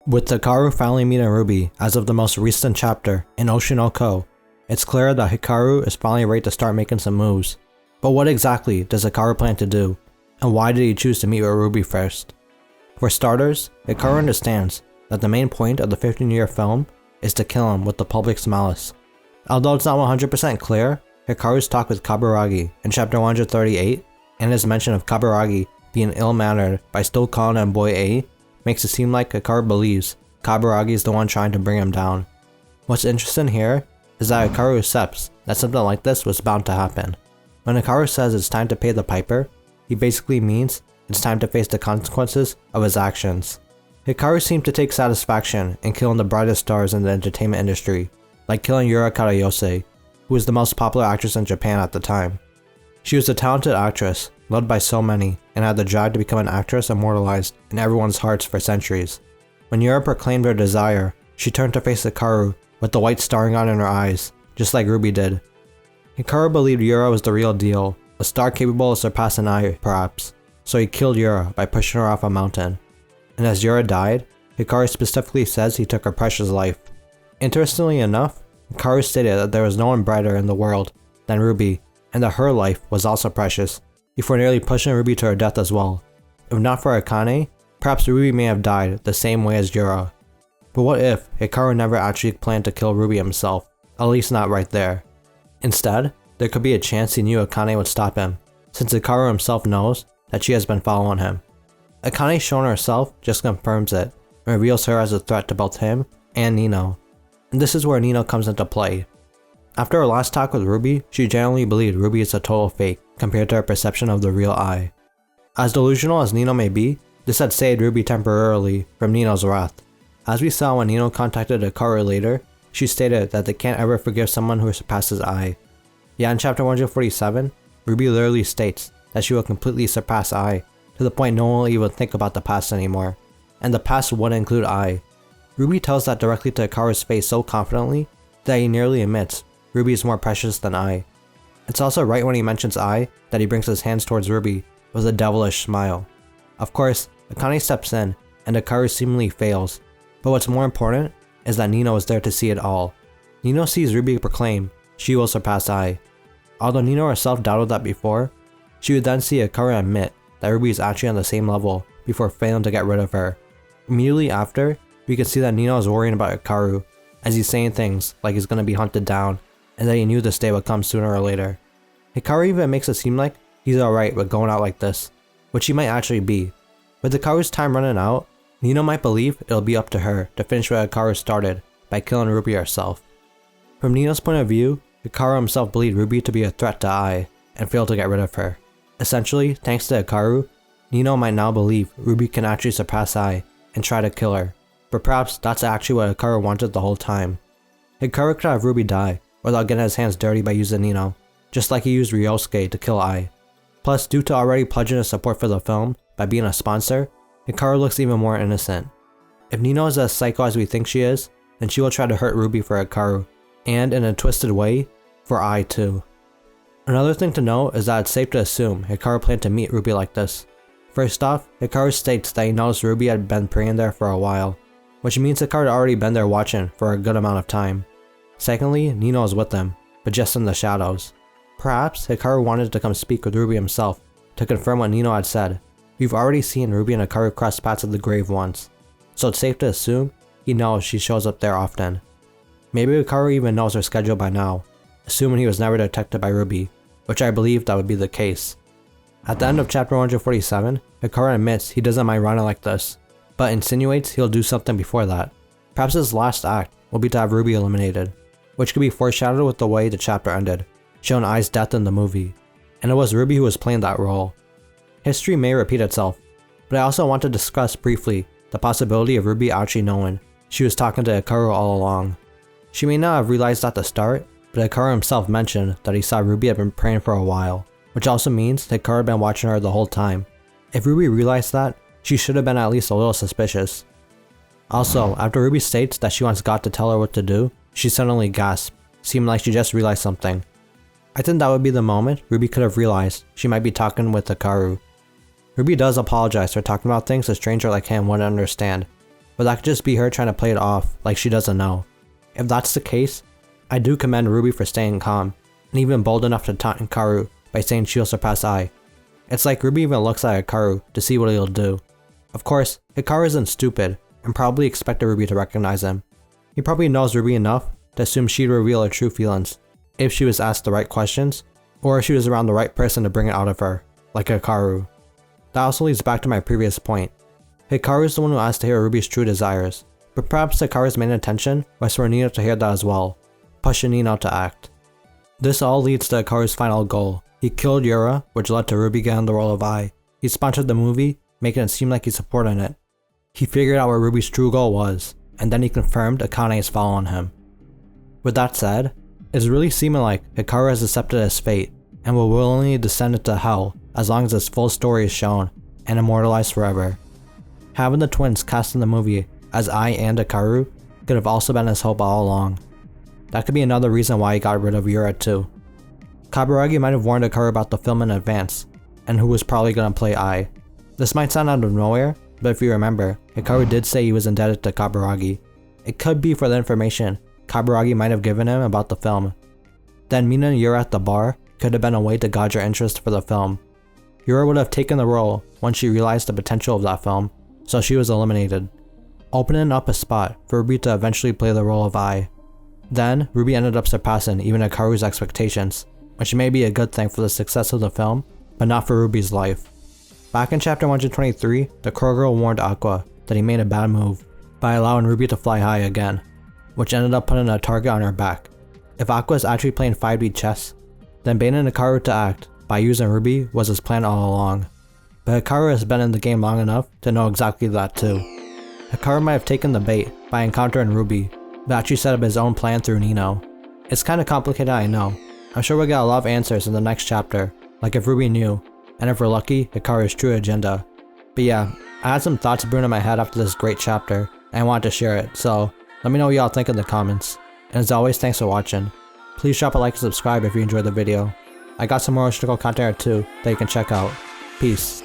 With Hikaru finally meeting Ruby as of the most recent chapter in Oshi no Ko, it's clear that Hikaru is finally ready to start making some moves. But what exactly does Hikaru plan to do, and why did he choose to meet with Ruby first? For starters, Hikaru understands that the main point of the 15-year film is to kill him with the public's malice. Although it's not 100% clear, Hikaru's talk with Kaburagi in chapter 138 and his mention of Kaburagi being ill-mannered by still calling him Boy A makes it seem like Hikaru believes Kaburagi is the one trying to bring him down. What's interesting here is that Hikaru accepts that something like this was bound to happen. When Hikaru says it's time to pay the piper, he basically means it's time to face the consequences of his actions. Hikaru seemed to take satisfaction in killing the brightest stars in the entertainment industry, like killing Yura Karayose, who was the most popular actress in Japan at the time. She was a talented actress, loved by so many, and had the drive to become an actress immortalized in everyone's hearts for centuries. When Yura proclaimed her desire, she turned to face Hikaru with the white starring out in her eyes, just like Ruby did. Hikaru believed Yura was the real deal, a star capable of surpassing Ai, perhaps, so he killed Yura by pushing her off a mountain. And as Yura died, Hikaru specifically says he took her precious life. Interestingly enough, Hikaru stated that there was no one brighter in the world than Ruby, and that her life was also precious, before nearly pushing Ruby to her death as well. If not for Akane, perhaps Ruby may have died the same way as Yura. But what if Hikaru never actually planned to kill Ruby himself, at least not right there? Instead, there could be a chance he knew Akane would stop him, since Hikaru himself knows that she has been following him. Akane showing herself just confirms it, and reveals her as a threat to both him and Nino. And this is where Nino comes into play. After her last talk with Ruby, she generally believed Ruby is a total fake compared to her perception of the real Ai. As delusional as Nino may be, this had saved Ruby temporarily from Nino's wrath. As we saw when Nino contacted Hikaru later, she stated that they can't ever forgive someone who surpasses Ai. Yet in chapter 147, Ruby literally states that she will completely surpass Ai, to the point no one will even think about the past anymore, and the past would include Ai. Ruby tells that directly to Hikaru's face so confidently that he nearly admits Ruby is more precious than Ai. It's also right when he mentions Ai that he brings his hands towards Ruby with a devilish smile. Of course, Akane steps in and Hikaru seemingly fails, but what's more important is that Nino is there to see it all. Nino sees Ruby proclaim she will surpass Ai. Although Nino herself doubted that before, she would then see Hikaru admit that Ruby is actually on the same level before failing to get rid of her. Immediately after, we can see that Nino is worrying about Hikaru, as he's saying things like he's going to be hunted down, and that he knew this day would come sooner or later. Hikaru even makes it seem like he's alright with going out like this, which he might actually be. With Hikaru's time running out, Nino might believe it'll be up to her to finish what Hikaru started by killing Ruby herself. From Nino's point of view, Hikaru himself believed Ruby to be a threat to Ai, and failed to get rid of her. Essentially, thanks to Hikaru, Nino might now believe Ruby can actually surpass Ai and try to kill her. But perhaps that's actually what Hikaru wanted the whole time. Hikaru could have Ruby die without getting his hands dirty by using Nino, just like he used Ryosuke to kill Ai. Plus, due to already pledging his support for the film by being a sponsor, Hikaru looks even more innocent. If Nino is as psycho as we think she is, then she will try to hurt Ruby for Hikaru, and in a twisted way, for Ai too. Another thing to note is that it's safe to assume Hikaru planned to meet Ruby like this. First off, Hikaru states that he noticed Ruby had been praying there for a while, which means Hikaru had already been there watching for a good amount of time. Secondly, Nino is with them, but just in the shadows. Perhaps Hikaru wanted to come speak with Ruby himself to confirm what Nino had said. We've already seen Ruby and Hikaru cross paths at the grave once, so it's safe to assume he knows she shows up there often. Maybe Hikaru even knows her schedule by now, assuming he was never detected by Ruby, which I believe that would be the case. At the end of chapter 147, Hikaru admits he doesn't mind running like this, but insinuates he'll do something before that. Perhaps his last act will be to have Ruby eliminated, which could be foreshadowed with the way the chapter ended, showing Ai's death in the movie, and it was Ruby who was playing that role. History may repeat itself, but I also want to discuss briefly the possibility of Ruby actually knowing she was talking to Hikaru all along. She may not have realized at the start, but Hikaru himself mentioned that he saw Ruby had been praying for a while, which also means Hikaru had been watching her the whole time. If Ruby realized that, she should have been at least a little suspicious. Also, after Ruby states that she wants God to tell her what to do, she suddenly gasps, seeming like she just realized something. I think that would be the moment Ruby could have realized she might be talking with Hikaru. Ruby does apologize for talking about things a stranger like him wouldn't understand, but that could just be her trying to play it off like she doesn't know. If that's the case, I do commend Ruby for staying calm, and even bold enough to taunt Hikaru by saying she'll surpass Ai. It's like Ruby even looks at Hikaru to see what he'll do. Of course, Hikaru isn't stupid and probably expected Ruby to recognize him. He probably knows Ruby enough to assume she'd reveal her true feelings if she was asked the right questions, or if she was around the right person to bring it out of her, like Hikaru. That also leads back to my previous point. Hikaru is the one who asked to hear Ruby's true desires, but perhaps Hikaru's main intention was for Nino to hear that as well, pushing Nino to act. This all leads to Hikaru's final goal. He killed Yura, which led to Ruby getting the role of Ai. He sponsored the movie, making it seem like he's supporting it. He figured out what Ruby's true goal was, and then he confirmed Akane is following him. With that said, it's really seeming like Hikaru has accepted his fate, and will willingly descend into hell as long as his full story is shown and immortalized forever. Having the twins cast in the movie as Ai and Hikaru could have also been his hope all along. That could be another reason why he got rid of Yura too. Kaburagi might have warned Hikaru about the film in advance, and who was probably going to play Ai. This might sound out of nowhere, but if you remember, Hikaru did say he was indebted to Kaburagi. It could be for the information Kaburagi might have given him about the film. Then Mina and Yura at the bar could have been a way to gauge her interest for the film. Yura would have taken the role once she realized the potential of that film, so she was eliminated, opening up a spot for Ruby to eventually play the role of Ai. Then, Ruby ended up surpassing even Hikaru's expectations, which may be a good thing for the success of the film, but not for Ruby's life. Back in chapter 123, the Crow Girl warned Aqua that he made a bad move by allowing Ruby to fly high again, which ended up putting a target on her back. If Aqua is actually playing 5D chess, then baiting Hikaru to act by using Ruby was his plan all along. But Hikaru has been in the game long enough to know exactly that too. Hikaru might have taken the bait by encountering Ruby, but actually set up his own plan through Nino. It's kinda complicated, I know. I'm sure we'll get a lot of answers in the next chapter, like if Ruby knew, and if we're lucky, Hikaru's true agenda. But yeah, I had some thoughts brewing in my head after this great chapter, and I wanted to share it, so let me know what y'all think in the comments. And as always, thanks for watching. Please drop a like and subscribe if you enjoyed the video. I got some more historical content too that you can check out. Peace.